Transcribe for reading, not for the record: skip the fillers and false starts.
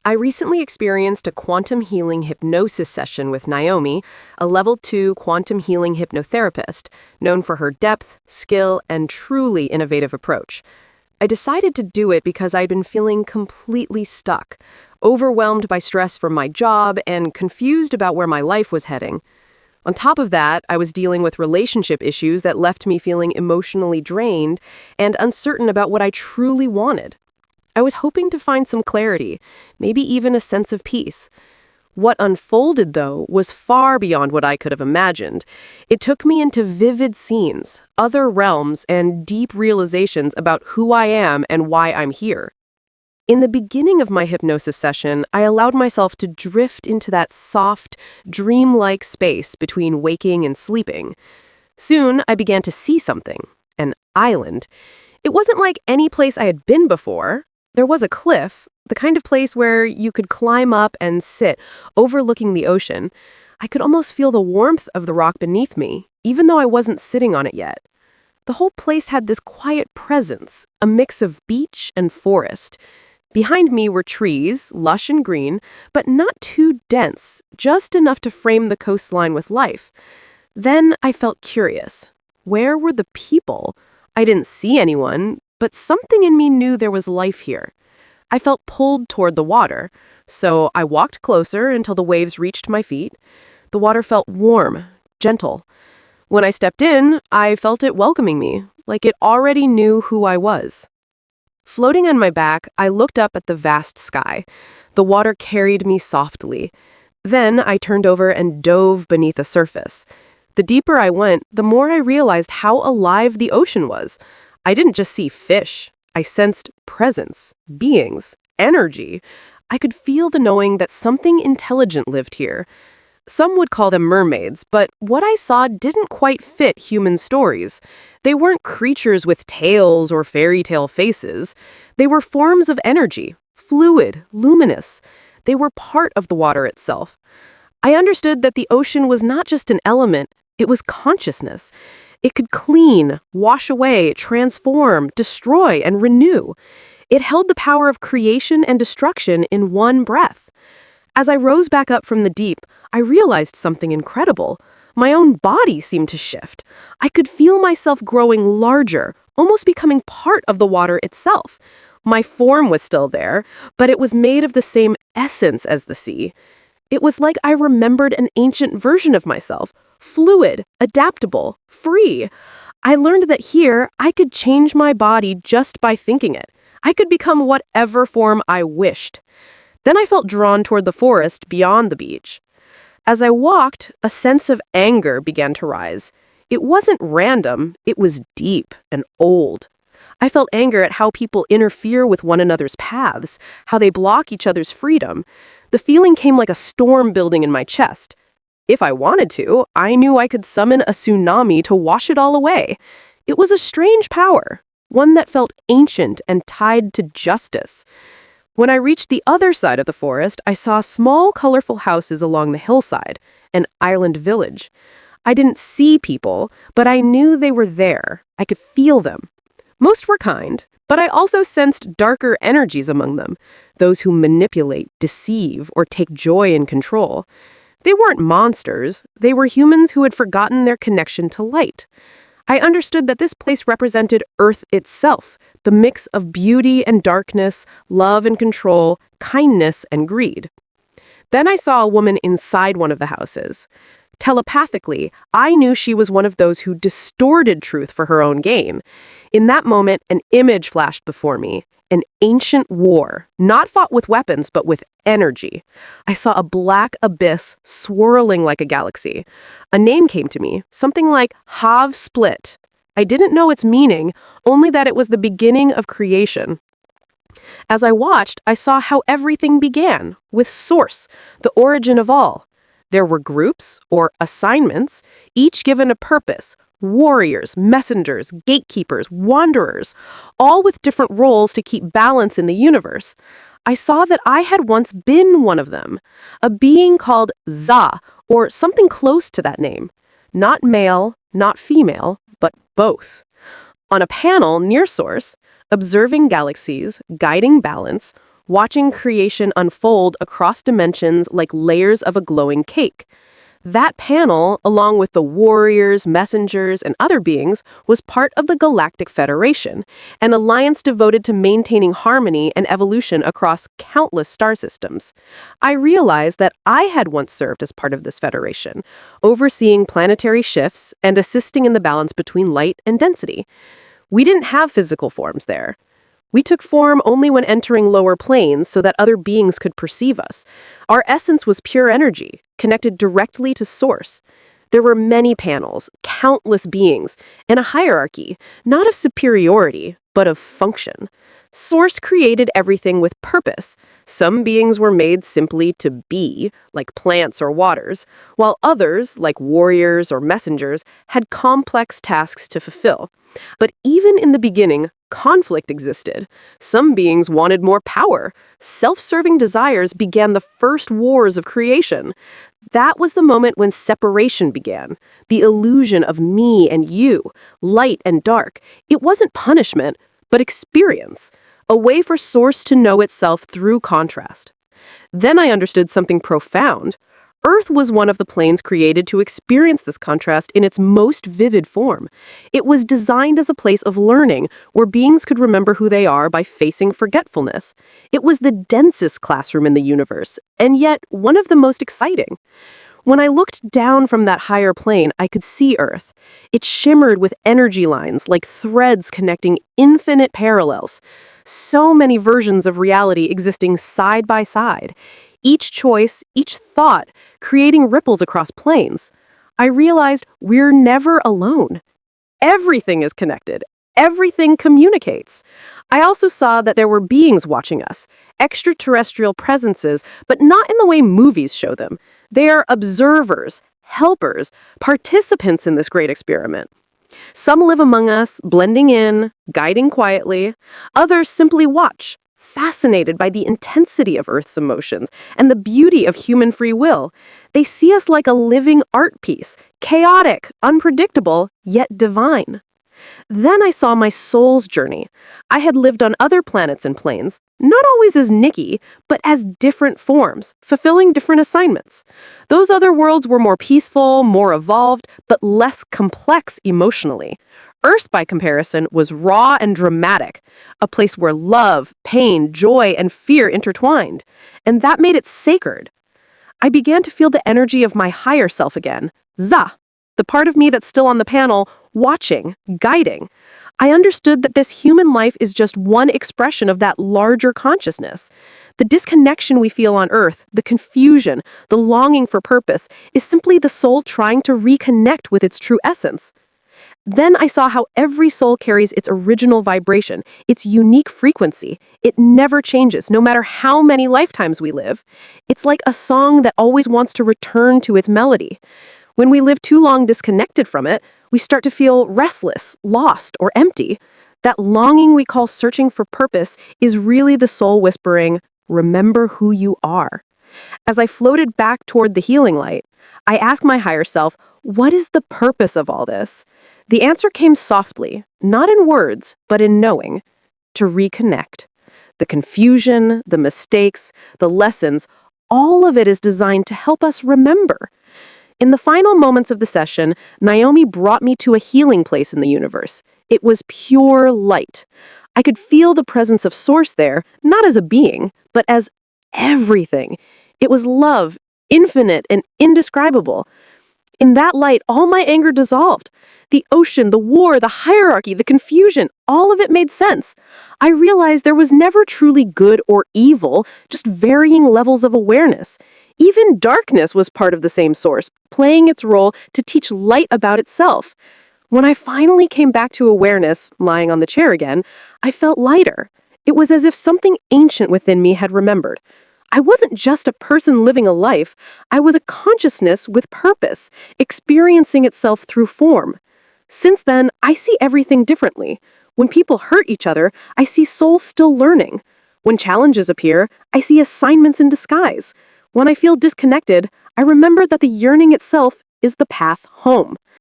I recently experienced a quantum healing hypnosis session with Naomi, a level 2 quantum healing hypnotherapist, known for her depth, skill, and truly innovative approach. I decided to do it because I'd been feeling completely stuck, overwhelmed by stress from my job, and confused about where my life was heading. On top of that, I was dealing with relationship issues that left me feeling emotionally drained and uncertain about what I truly wanted. I was hoping to find some clarity, maybe even a sense of peace. What unfolded, though, was far beyond what I could have imagined. It took me into vivid scenes, other realms, and deep realizations about who I am and why I'm here. In the beginning of my hypnosis session, I allowed myself to drift into that soft, dreamlike space between waking and sleeping. Soon, I began to see something, an island. It wasn't like any place I had been before. There was a cliff, the kind of place where you could climb up and sit, overlooking the ocean. I could almost feel the warmth of the rock beneath me, even though I wasn't sitting on it yet. The whole place had this quiet presence, a mix of beach and forest. Behind me were trees, lush and green, but not too dense, just enough to frame the coastline with life. Then I felt curious. Where were the people? I didn't see anyone, but something in me knew there was life here. I felt pulled toward the water, so I walked closer until the waves reached my feet. The water felt warm, gentle. When I stepped in, I felt it welcoming me, like it already knew who I was. Floating on my back, I looked up at the vast sky. The water carried me softly. Then I turned over and dove beneath the surface. The deeper I went, the more I realized how alive the ocean was. I didn't just see fish. I sensed presence, beings, energy. I could feel the knowing that something intelligent lived here. Some would call them mermaids, but what I saw didn't quite fit human stories. They weren't creatures with tails or fairy tale faces. They were forms of energy, fluid, luminous. They were part of the water itself. I understood that the ocean was not just an element, it was consciousness. It could clean, wash away, transform, destroy, and renew. It held the power of creation and destruction in one breath. As I rose back up from the deep, I realized something incredible. My own body seemed to shift. I could feel myself growing larger, almost becoming part of the water itself. My form was still there, but it was made of the same essence as the sea. It was like I remembered an ancient version of myself, fluid, adaptable, free. I learned that here, I could change my body just by thinking it. I could become whatever form I wished. Then I felt drawn toward the forest beyond the beach. As I walked, a sense of anger began to rise. It wasn't random, it was deep and old. I felt anger at how people interfere with one another's paths, how they block each other's freedom. The feeling came like a storm building in my chest. If I wanted to, I knew I could summon a tsunami to wash it all away. It was a strange power, one that felt ancient and tied to justice. When I reached the other side of the forest, I saw small, colorful houses along the hillside, an island village. I didn't see people, but I knew they were there. I could feel them. Most were kind, but I also sensed darker energies among them, those who manipulate, deceive, or take joy in control. They weren't monsters. They were humans who had forgotten their connection to light. I understood that this place represented Earth itself, the mix of beauty and darkness, love and control, kindness and greed. Then I saw a woman inside one of the houses. Telepathically, I knew she was one of those who distorted truth for her own gain. In that moment, an image flashed before me. An ancient war, not fought with weapons, but with energy. I saw a black abyss swirling like a galaxy. A name came to me, something like Hav Split. I didn't know its meaning, only that it was the beginning of creation. As I watched, I saw how everything began, with Source, the origin of all. There were groups, or assignments, each given a purpose. Warriors, messengers, gatekeepers, wanderers, all with different roles to keep balance in the universe. I saw that I had once been one of them, a being called Za, or something close to that name. Not male, not female, but both. On a panel near Source, observing galaxies, guiding balance, watching creation unfold across dimensions like layers of a glowing cake. That panel, along with the warriors, messengers, and other beings, was part of the Galactic Federation, an alliance devoted to maintaining harmony and evolution across countless star systems. I realized that I had once served as part of this federation, overseeing planetary shifts and assisting in the balance between light and density. We didn't have physical forms there. We took form only when entering lower planes so that other beings could perceive us. Our essence was pure energy, connected directly to Source. There were many panels, countless beings, and a hierarchy, not of superiority, but of function. Source created everything with purpose. Some beings were made simply to be, like plants or waters, while others, like warriors or messengers, had complex tasks to fulfill. But even in the beginning, conflict existed. Some beings wanted more power. Self-serving desires began the first wars of creation. That was the moment when separation began, the illusion of me and you, light and dark. It wasn't punishment, but experience, a way for Source to know itself through contrast. Then I understood something profound. Earth was one of the planes created to experience this contrast in its most vivid form. It was designed as a place of learning, where beings could remember who they are by facing forgetfulness. It was the densest classroom in the universe, and yet one of the most exciting. When I looked down from that higher plane, I could see Earth. It shimmered with energy lines, like threads connecting infinite parallels. So many versions of reality existing side by side. Each choice, each thought, creating ripples across planes. I realized we're never alone. Everything is connected. Everything communicates. I also saw that there were beings watching us, extraterrestrial presences, but not in the way movies show them. They are observers, helpers, participants in this great experiment. Some live among us, blending in, guiding quietly. Others simply watch, fascinated by the intensity of Earth's emotions and the beauty of human free will. They see us like a living art piece, chaotic, unpredictable, yet divine. Then I saw my soul's journey. I had lived on other planets and planes, not always as Nikki, but as different forms, fulfilling different assignments. Those other worlds were more peaceful, more evolved, but less complex emotionally. Earth, by comparison, was raw and dramatic, a place where love, pain, joy, and fear intertwined. And that made it sacred. I began to feel the energy of my higher self again, Za, the part of me that's still on the panel, watching, guiding. I understood that this human life is just one expression of that larger consciousness. The disconnection we feel on Earth, the confusion, the longing for purpose, is simply the soul trying to reconnect with its true essence. Then I saw how every soul carries its original vibration, its unique frequency. It never changes, no matter how many lifetimes we live. It's like a song that always wants to return to its melody. When we live too long disconnected from it, we start to feel restless, lost, or empty. That longing we call searching for purpose is really the soul whispering, "Remember who you are." As I floated back toward the healing light, I asked my higher self, what is the purpose of all this? The answer came softly, not in words, but in knowing. To reconnect. The confusion, the mistakes, the lessons, all of it is designed to help us remember. In the final moments of the session, Naomi brought me to a healing place in the universe. It was pure light. I could feel the presence of Source there, not as a being, but as everything. It was love, infinite and indescribable. In that light, all my anger dissolved. The ocean, the war, the hierarchy, the confusion, all of it made sense. I realized there was never truly good or evil, just varying levels of awareness. Even darkness was part of the same source, playing its role to teach light about itself. When I finally came back to awareness, lying on the chair again, I felt lighter. It was as if something ancient within me had remembered. I wasn't just a person living a life. I was a consciousness with purpose, experiencing itself through form. Since then, I see everything differently. When people hurt each other, I see souls still learning. When challenges appear, I see assignments in disguise. When I feel disconnected, I remember that the yearning itself is the path home.